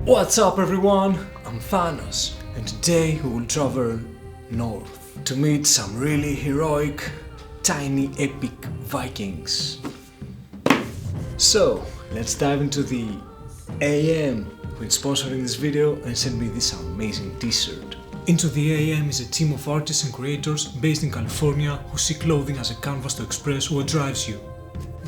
What's up everyone, I'm Thanos, and today we will travel north to meet some really heroic Tiny Epic Vikings. So, let's dive into the AM who is sponsoring this video and sent me this amazing t-shirt. Into the AM is a team of artists and creators based in California who see clothing as a canvas to express what drives you.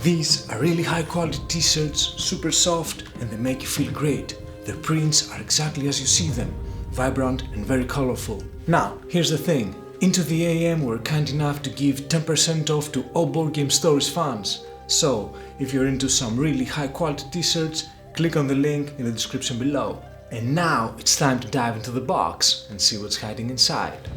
These are really high quality t-shirts, super soft, and they make you feel great. Their prints are exactly as you see them, vibrant and very colorful. Now, here's the thing. Into the AM were kind enough to give 10% off to all Boardgame Stories fans. So, if you're into some really high quality t-shirts, click on the link in the description below. And now it's time to dive into the box and see what's hiding inside.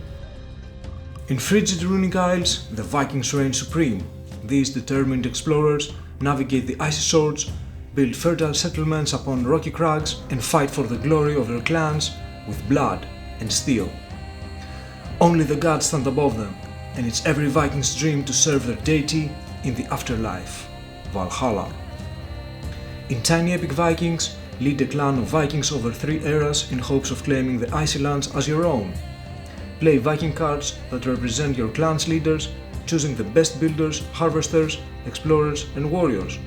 In frigid Runic Isles, the Vikings reign supreme. These determined explorers navigate the icy swords, build fertile settlements upon rocky crags, and fight for the glory of their clans with blood and steel. Only the gods stand above them, and it's every Viking's dream to serve their deity in the afterlife, Valhalla. In Tiny Epic Vikings, lead a clan of Vikings over 3 eras in hopes of claiming the icy lands as your own. Play Viking cards that represent your clan's leaders, choosing the best builders, harvesters, explorers, and warriors.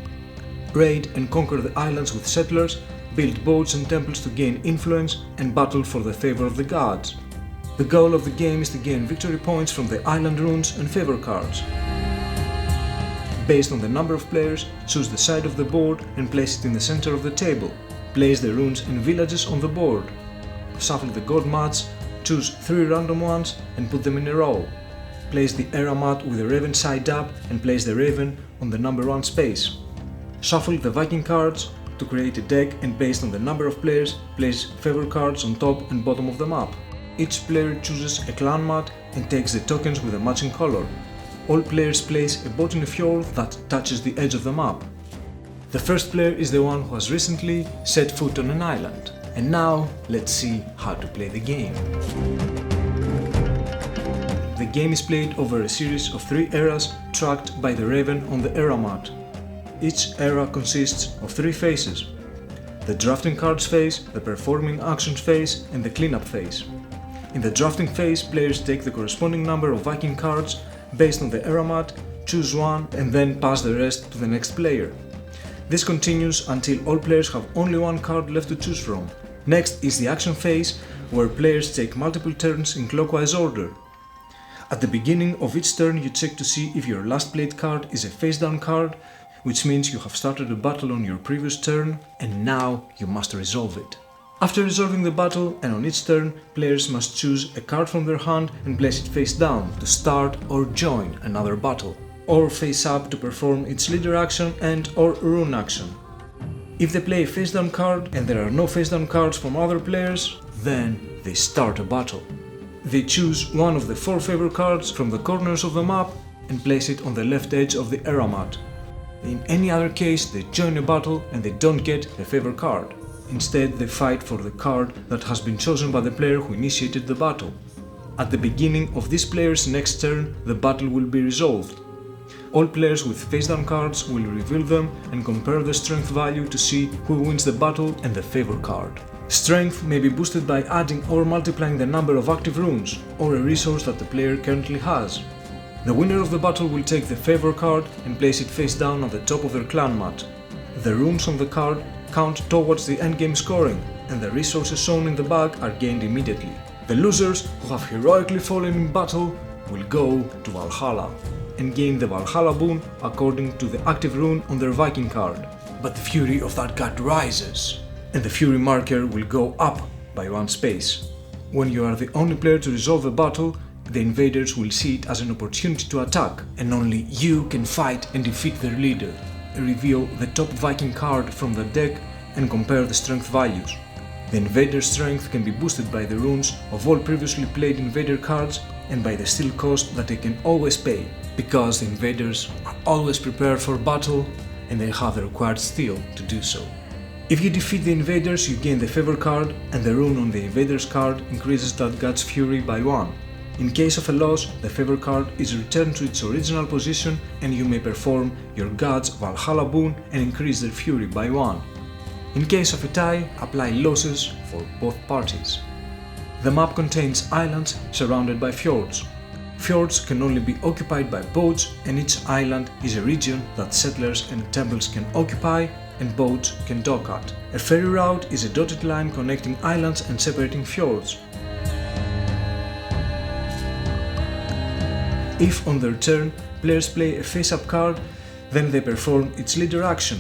Raid and conquer the islands with settlers, build boats and temples to gain influence, and battle for the favor of the gods. The goal of the game is to gain victory points from the island runes and favor cards. Based on the number of players, choose the side of the board and place it in the center of the table. Place the runes and villages on the board. Shuffle the god mats, choose 3 random ones and put them in a row. Place the era mat with the raven side up and place the raven on the number 1 space. Shuffle the Viking cards to create a deck, and based on the number of players, place favor cards on top and bottom of the map. Each player chooses a clan mat and takes the tokens with a matching color. All players place a boat in a fjord that touches the edge of the map. The first player is the one who has recently set foot on an island. And now, let's see how to play the game. The game is played over a series of 3 eras tracked by the raven on the era mat. Each era consists of 3 phases: the drafting cards phase, the performing actions phase, and the cleanup phase. In the drafting phase, players take the corresponding number of Viking cards based on the era mat, choose one, and then pass the rest to the next player. This continues until all players have only 1 card left to choose from. Next is the action phase, where players take multiple turns in clockwise order. At the beginning of each turn, you check to see if your last played card is a face-down card, which means you have started a battle on your previous turn and now you must resolve it. After resolving the battle, and on each turn, players must choose a card from their hand and place it face down to start or join another battle, or face up to perform its leader action and or rune action. If they play a face down card and there are no face down cards from other players, then they start a battle. They choose one of the 4 favor cards from the corners of the map and place it on the left edge of the era mat. In any other case, they join a battle and they don't get a favor card. Instead, they fight for the card that has been chosen by the player who initiated the battle. At the beginning of this player's next turn, the battle will be resolved. All players with face-down cards will reveal them and compare the strength value to see who wins the battle and the favor card. Strength may be boosted by adding or multiplying the number of active runes, or a resource that the player currently has. The winner of the battle will take the favor card and place it face down on the top of their clan mat. The runes on the card count towards the endgame scoring, and the resources shown in the bag are gained immediately. The losers who have heroically fallen in battle will go to Valhalla and gain the Valhalla boon according to the active rune on their Viking card. But the fury of that god rises, and the fury marker will go up by 1 space. When you are the only player to resolve the battle, the invaders will see it as an opportunity to attack, and only you can fight and defeat their leader. Reveal the top Viking card from the deck and compare the strength values. The invader's strength can be boosted by the runes of all previously played invader cards and by the steel cost that they can always pay, because the invaders are always prepared for battle and they have the required steel to do so. If you defeat the invaders, you gain the favor card, and the rune on the invader's card increases that god's fury by 1. In case of a loss, the favor card is returned to its original position and you may perform your god's Valhalla boon and increase their fury by 1. In case of a tie, apply losses for both parties. The map contains islands surrounded by fjords. Fjords can only be occupied by boats, and each island is a region that settlers and temples can occupy and boats can dock at. A ferry route is a dotted line connecting islands and separating fjords. If on their turn players play a face-up card, then they perform its leader action,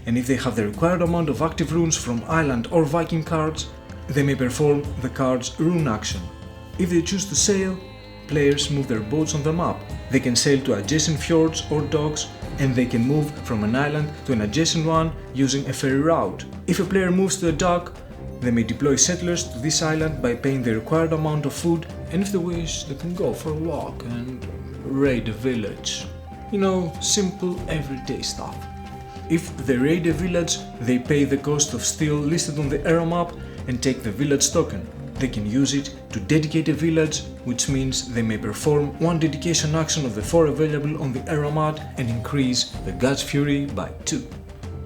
and if they have the required amount of active runes from island or Viking cards, they may perform the card's rune action. If they choose to sail, players move their boats on the map. They can sail to adjacent fjords or docks, and they can move from an island to an adjacent one using a ferry route. If a player moves to a dock, they may deploy settlers to this island by paying the required amount of food, and if they wish, they can go for a walk and raid a village. You know, simple everyday stuff. If they raid a village, they pay the cost of steel listed on the era map and take the village token. They can use it to dedicate a village, which means they may perform one dedication action of the 4 available on the era map and increase the God's Fury by 2.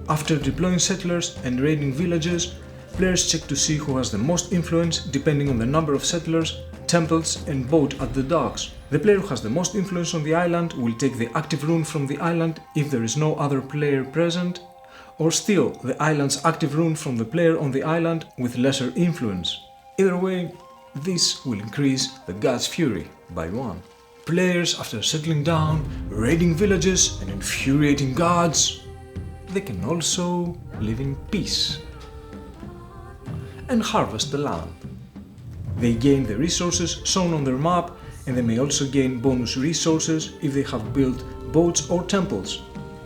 After deploying settlers and raiding villages, players check to see who has the most influence depending on the number of settlers, temples and boat at the docks. The player who has the most influence on the island will take the active rune from the island if there is no other player present, or steal the island's active rune from the player on the island with lesser influence. Either way, this will increase the God's Fury by 1. Players, after settling down, raiding villages and infuriating gods, they can also live in peace and harvest the land. They gain the resources shown on their map, and they may also gain bonus resources if they have built boats or temples.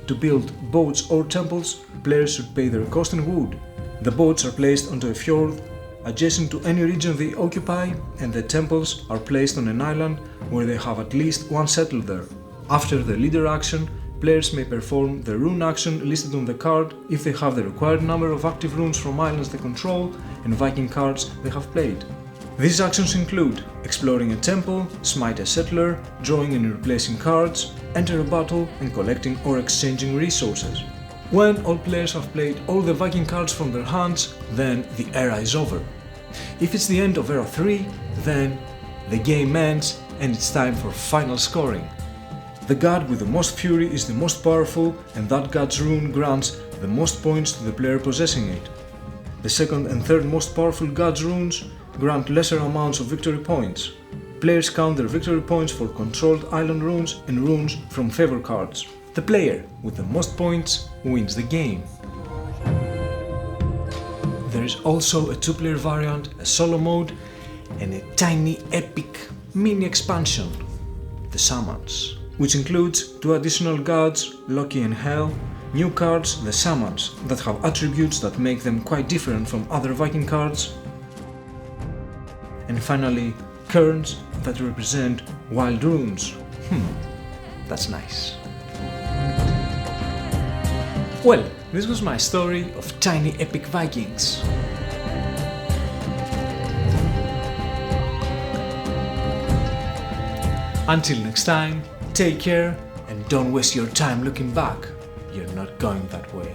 To build boats or temples, players should pay their cost in wood. The boats are placed onto a fjord adjacent to any region they occupy, and the temples are placed on an island where they have at least one settled there. After the leader action, players may perform the rune action listed on the card if they have the required number of active runes from islands they control and Viking cards they have played. These actions include exploring a temple, smite a settler, drawing and replacing cards, enter a battle, and collecting or exchanging resources. When all players have played all the Viking cards from their hands, then the era is over. If it's the end of era 3, then the game ends and it's time for final scoring. The god with the most fury is the most powerful, and that god's rune grants the most points to the player possessing it. The second and third most powerful god's runes grant lesser amounts of victory points. Players count their victory points for controlled island runes and runes from favor cards. The player with the most points wins the game. There is also a 2-player variant, a solo mode, and a Tiny Epic mini expansion, the Shamans, which includes 2 additional gods, Loki and Hel, new cards, the Shamans, that have attributes that make them quite different from other Viking cards, and finally cairns that represent wild runes. That's nice. Well, this was my story of Tiny Epic Vikings. Until next time, take care and don't waste your time looking back. You're not going that way.